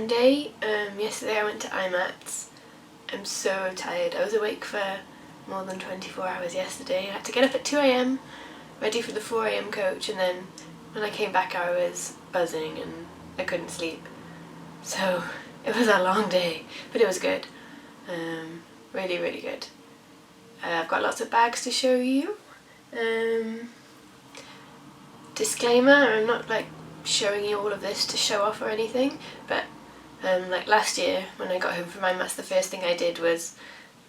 Monday. Yesterday I went to IMATS. I'm so tired. I was awake for more than 24 hours yesterday. I had to get up at 2 AM, ready for the 4 AM coach, and then when I came back I was buzzing and I couldn't sleep. So it was a long day, but it was good. Really, really good. I've got lots of bags to show you. Disclaimer, I'm not like showing you all of this to show off or anything, but like last year when I got home from IMATS, the first thing I did was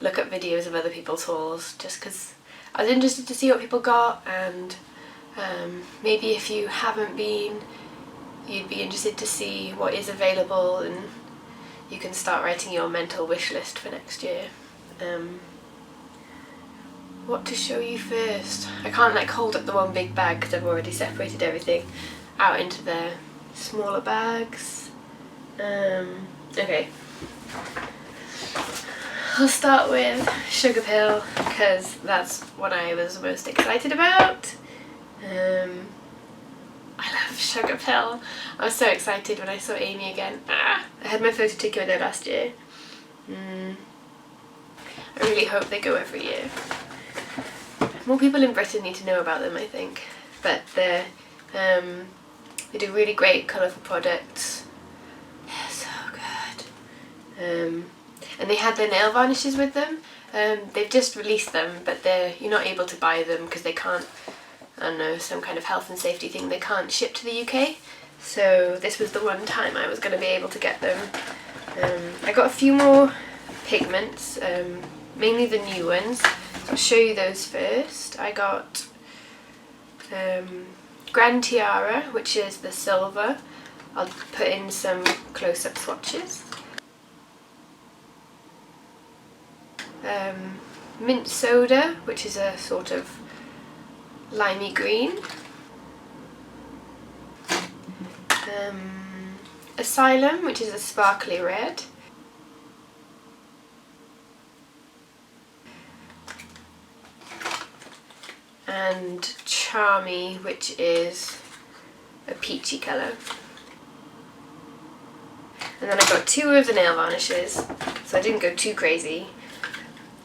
look up videos of other people's hauls, just because I was interested to see what people got, and maybe if you haven't been, you'd be interested to see what is available, and you can start writing your mental wish list for next year. What to show you first? I can't like hold up the one big bag because I've already separated everything out into their smaller bags. Okay, I'll start with Sugar Pill because that's what I was most excited about. I love Sugar Pill. I was so excited when I saw Amy again. I had my photo taken with her last year. I really hope they go every year. More people in Britain need to know about them, I think. But they do really great colourful products. They're so good. And they had their nail varnishes with them. They've just released them, but you're not able to buy them because they can't, I don't know, some kind of health and safety thing, they can't ship to the UK. So this was the one time I was going to be able to get them. I got a few more pigments, mainly the new ones. I'll show you those first. I got Grand Tiara, which is the silver. I'll put in some close-up swatches. Mint Soda, which is a sort of limey green. Asylum, which is a sparkly red. And Charmy, which is a peachy colour. And then I got two of the nail varnishes, so I didn't go too crazy.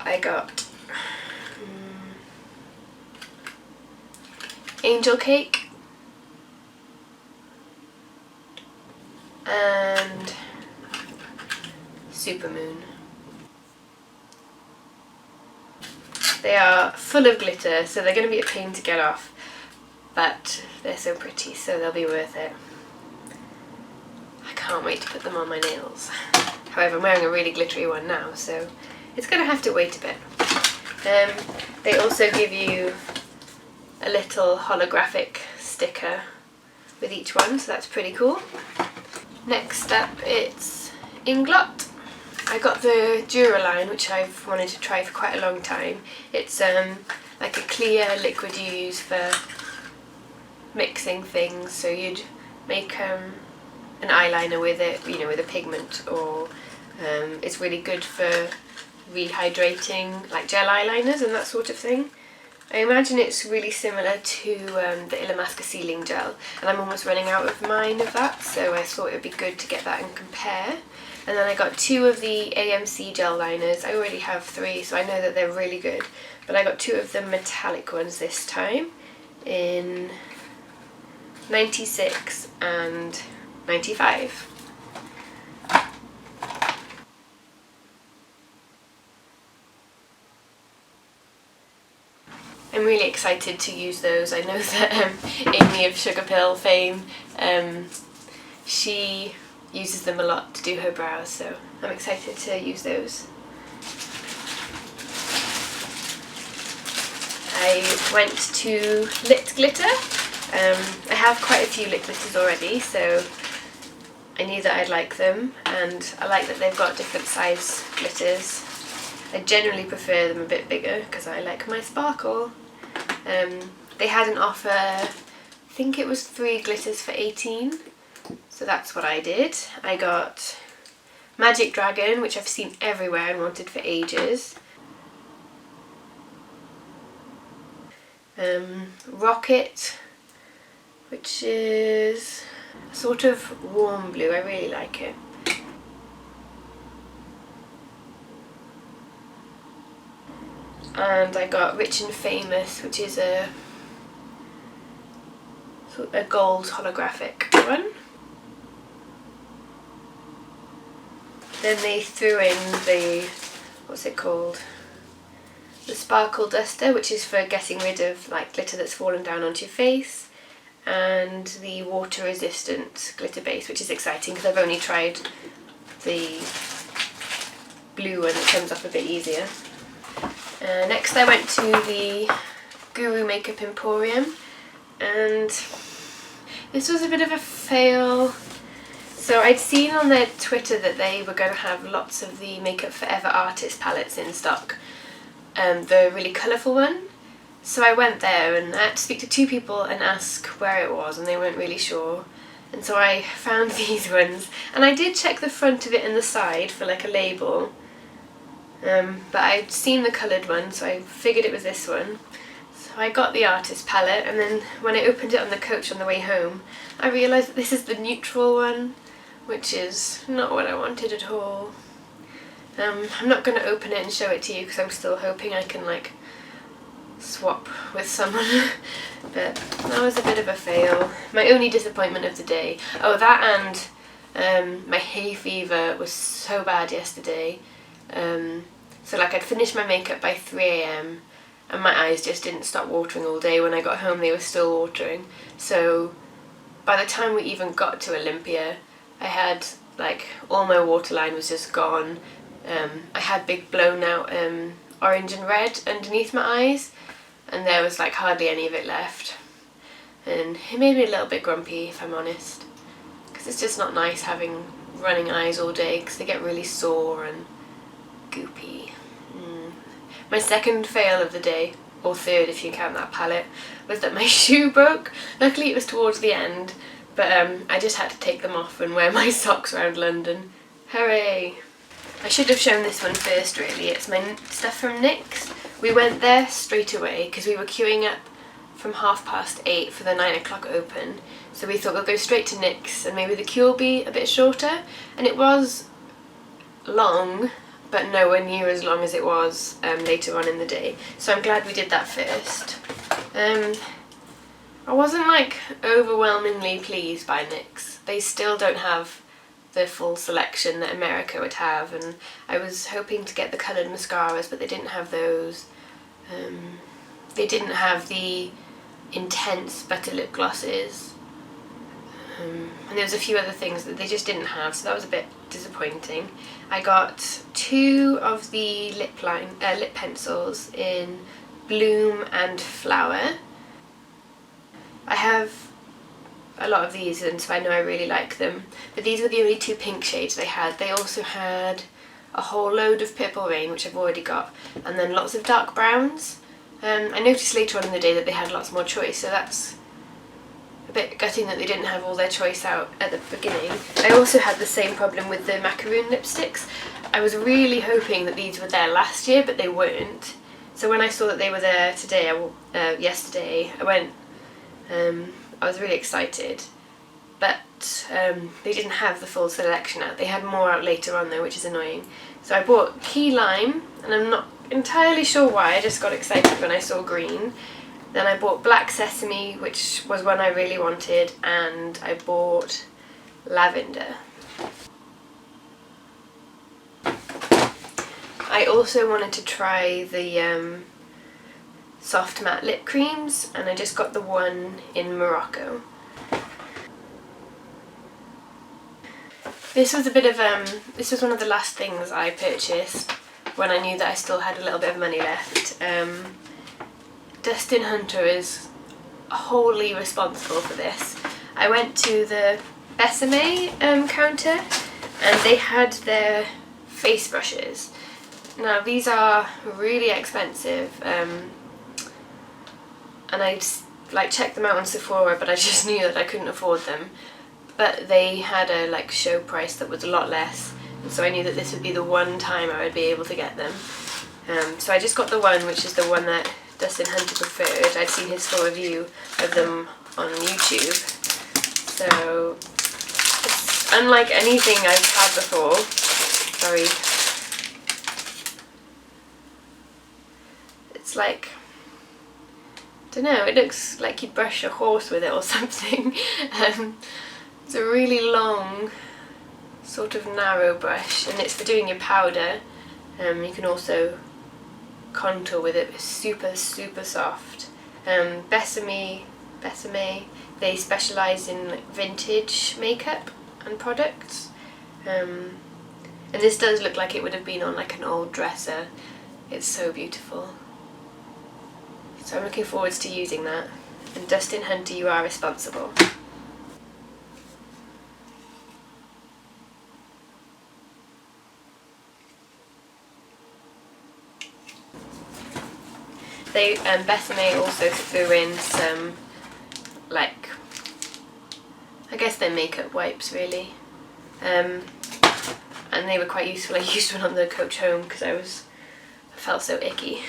I got Angel Cake and Supermoon. They are full of glitter, so they're going to be a pain to get off, but they're so pretty, so they'll be worth it. I can't wait to put them on my nails. However, I'm wearing a really glittery one now, so it's going to have to wait a bit. They also give you a little holographic sticker with each one, so that's pretty cool. Next up, it's Inglot. I got the Duraline, which I've wanted to try for quite a long time. It's like a clear liquid you use for mixing things, so you'd make an eyeliner with it, you know, with a pigment, or it's really good for rehydrating like gel eyeliners and that sort of thing. I imagine it's really similar to the Illamasqua sealing gel, and I'm almost running out of mine of that, so I thought it would be good to get that and compare. And then I got two of the AMC gel liners. I already have three, so I know that they're really good, but I got two of the metallic ones this time in 96 and 95. I'm really excited to use those. I know that Amy of Sugar Pill fame, she uses them a lot to do her brows, so I'm excited to use those. I went to Lit Glitter. I have quite a few lit glitters already, so I knew that I'd like them, and I like that they've got different size glitters. I generally prefer them a bit bigger because I like my sparkle. They had an offer, I think it was 3 glitters for 18, so that's what I did. I got Magic Dragon, which I've seen everywhere and wanted for ages. Rocket, which is a sort of warm blue, I really like it. and I got Rich and Famous, which is a gold holographic one. Then they threw in the, what's it called? The Sparkle Duster, which is for getting rid of like glitter that's fallen down onto your face, and the water resistant glitter base, which is exciting because I've only tried the blue one that comes off a bit easier. Next I went to the Guru Makeup Emporium, and this was a bit of a fail. So I'd seen on their Twitter that they were going to have lots of the Makeup Forever Artist palettes in stock, the really colourful one. So I went there and I had to speak to two people and ask where it was, and they weren't really sure. And so I found these ones, and I did check the front of it and the side for like a label, but I'd seen the coloured one, so I figured it was this one. So I got the artist palette, and then when I opened it on the coach on the way home, I realised that this is the neutral one, which is not what I wanted at all. I'm not going to open it and show it to you because I'm still hoping I can like swap with someone, but that was a bit of a fail. My only disappointment of the day. Oh, that and my hay fever was so bad yesterday. So like I'd finished my makeup by 3 AM and my eyes just didn't stop watering all day. When I got home they were still watering. So by the time we even got to Olympia, I had like all my waterline was just gone. I had big blown out orange and red underneath my eyes, and there was like hardly any of it left, and it made me a little bit grumpy, if I'm honest, because it's just not nice having running eyes all day because they get really sore and goopy. My second fail of the day, or third if you count that palette, was that my shoe broke. Luckily it was towards the end, but I just had to take them off and wear my socks around London. Hooray! I should have shown this one first really. It's my stuff from NYX. We went there straight away because we were queuing up from 8:30 for the 9 o'clock open. So we thought we'll go straight to NYX and maybe the queue will be a bit shorter. And it was long, but nowhere near as long as it was later on in the day. So I'm glad we did that first. I wasn't like overwhelmingly pleased by NYX. They still don't have the full selection that America would have, and I was hoping to get the coloured mascaras, but they didn't have those. They didn't have the intense butter lip glosses, and there was a few other things that they just didn't have, so that was a bit disappointing. I got 2 of the lip pencils in Bloom and Flower. I have a lot of these, and so I know I really like them, but these were the only 2 pink shades they had. They also had a whole load of Purple Rain, which I've already got, and then lots of dark browns. I noticed later on in the day that they had lots more choice, so that's a bit gutting that they didn't have all their choice out at the beginning. I also had the same problem with the macaroon lipsticks. I was really hoping that these were there last year, but they weren't. So when I saw that they were there today, yesterday, I was really excited, but they didn't have the full selection out. They had more out later on though, which is annoying. So I bought Key Lime, and I'm not entirely sure why, I just got excited when I saw green. Then I bought Black Sesame, which was one I really wanted, and I bought Lavender. I also wanted to try the soft matte lip creams, and I just got the one in Morocco. This was a bit of this was one of the last things I purchased when I knew that I still had a little bit of money left. Dustin Hunter is wholly responsible for this. I went to the Besame counter, and they had their face brushes. Now these are really expensive, and I like checked them out on Sephora, but I just knew that I couldn't afford them. But they had a like show price that was a lot less, and so I knew that this would be the one time I would be able to get them. So I just got the one, which is the one that Dustin Hunter preferred. I'd seen his full review of them on YouTube. So it's unlike anything I've had before. Sorry. like, I don't know, it looks like you'd brush a horse with it or something. It's a really long, sort of narrow brush, and it's for doing your powder. You can also contour with it. It's super soft. Besame, they specialise in vintage makeup and products. And this does look like it would have been on like an old dresser. It's so beautiful. So I'm looking forward to using that. And Dustin Hunter, you are responsible. Besame also threw in some, like, I guess they're makeup wipes really, and they were quite useful. I used one on the coach home because I felt so icky.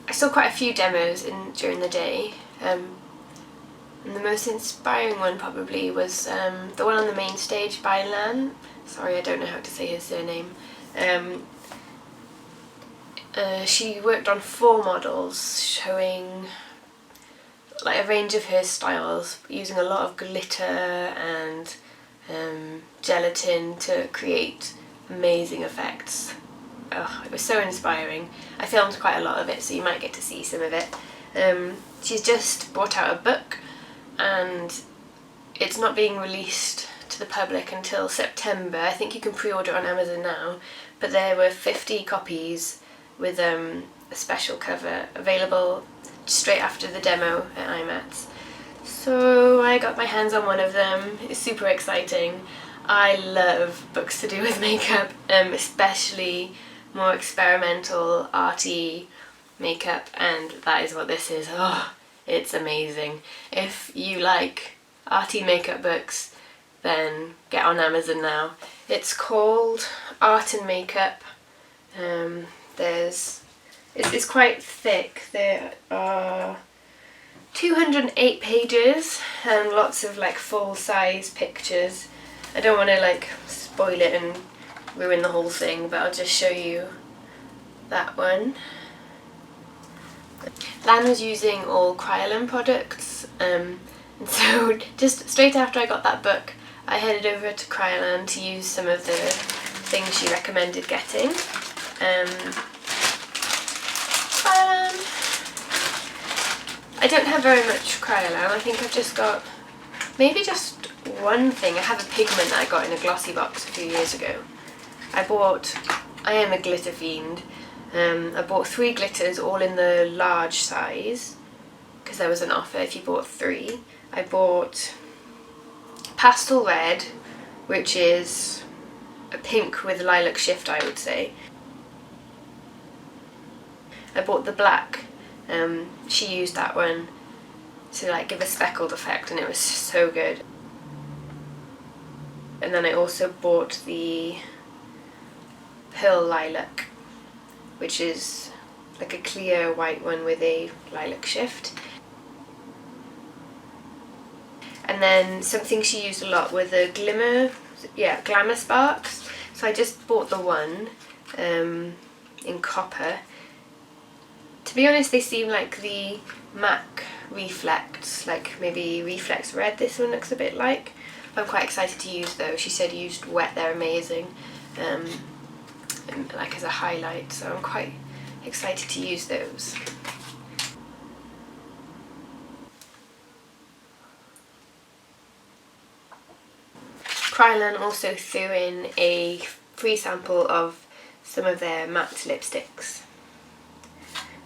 I saw quite a few demos during the day, and the most inspiring one probably was the one on the main stage by Lan. Sorry, I don't know how to say his surname. She worked on 4 models showing like a range of hairstyles, using a lot of glitter and gelatin to create amazing effects. Oh, it was so inspiring. I filmed quite a lot of it, so you might get to see some of it. She's just brought out a book, and it's not being released to the public until September. I think you can pre-order on Amazon now, but there were 50 copies with a special cover available straight after the demo at IMATS. So I got my hands on one of them. It's super exciting. I love books to do with makeup, especially more experimental, arty makeup, and that is what this is. Oh, it's amazing. If you like arty makeup books, then get on Amazon now. It's called Art and Makeup. It's quite thick. There are 208 pages and lots of like full-size pictures. I don't want to like spoil it and ruin the whole thing, but I'll just show you that one. Lan was using all Kryolan products, and so just straight after I got that book, I headed over to Kryolan to use some of the things she recommended getting. Kryolan. I don't have very much Kryolan. I think I've just got maybe just one thing. I have a pigment that I got in a glossy box a few years ago. I am a glitter fiend. I bought 3 glitters, all in the large size, because there was an offer if you bought 3. I bought Pastel Red, which is a pink with lilac shift, I would say. I bought the black. She used that one to like give a speckled effect, and it was so good. And then I also bought the Pearl Lilac, which is like a clear white one with a lilac shift. And then something she used a lot were the Glamour Sparks. So I just bought the one in copper. To be honest, they seem like the MAC Reflex, like maybe Reflex Red this one looks a bit like. I'm quite excited to use those. She said used wet, they're amazing, and like as a highlight, so I'm quite excited to use those. Kryolan also threw in a free sample of some of their matte lipsticks.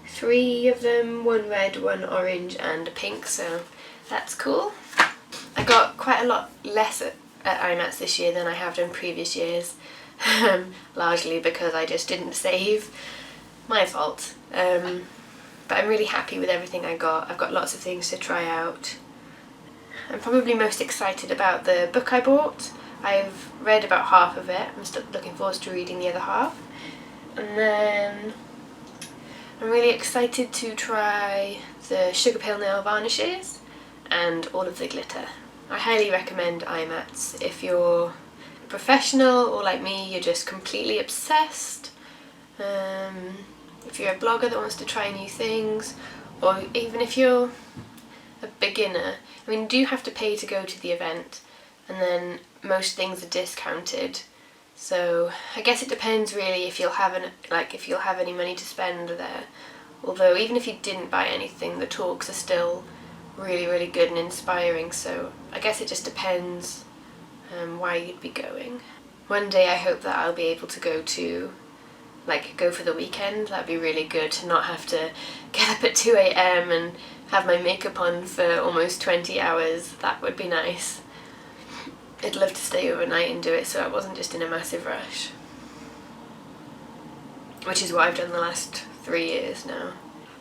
3 of them, 1 red, 1 orange and a pink, so that's cool. I got quite a lot less at IMATS this year than I have done previous years, largely because I just didn't save. My fault. But I'm really happy with everything I got. I've got lots of things to try out. I'm probably most excited about the book I bought. I've read about half of it. I'm still looking forward to reading the other half. And then I'm really excited to try the Sugar Pale Nail Varnishes and all of the glitter. I highly recommend IMATS if you're a professional, or like me, you're just completely obsessed. if you're a blogger that wants to try new things, or even if you're a beginner. I mean, you do have to pay to go to the event, and then most things are discounted. So I guess it depends really if you'll have any money to spend there. Although even if you didn't buy anything, the talks are still really, really good and inspiring. So I guess it just depends why you'd be going. One day I hope that I'll be able to go for the weekend. That'd be really good to not have to get up at 2 AM and have my makeup on for almost 20 hours. That would be nice. I'd love to stay overnight and do it so I wasn't just in a massive rush. Which is what I've done the last 3 years now.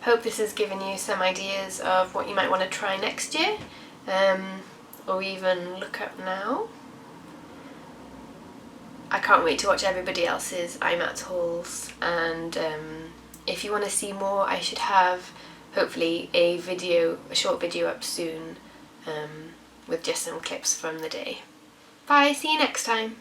Hope this has given you some ideas of what you might want to try next year, or even look up now. I can't wait to watch everybody else's IMATS hauls, and if you want to see more, I should have hopefully a short video up soon with just some clips from the day. Bye, see you next time.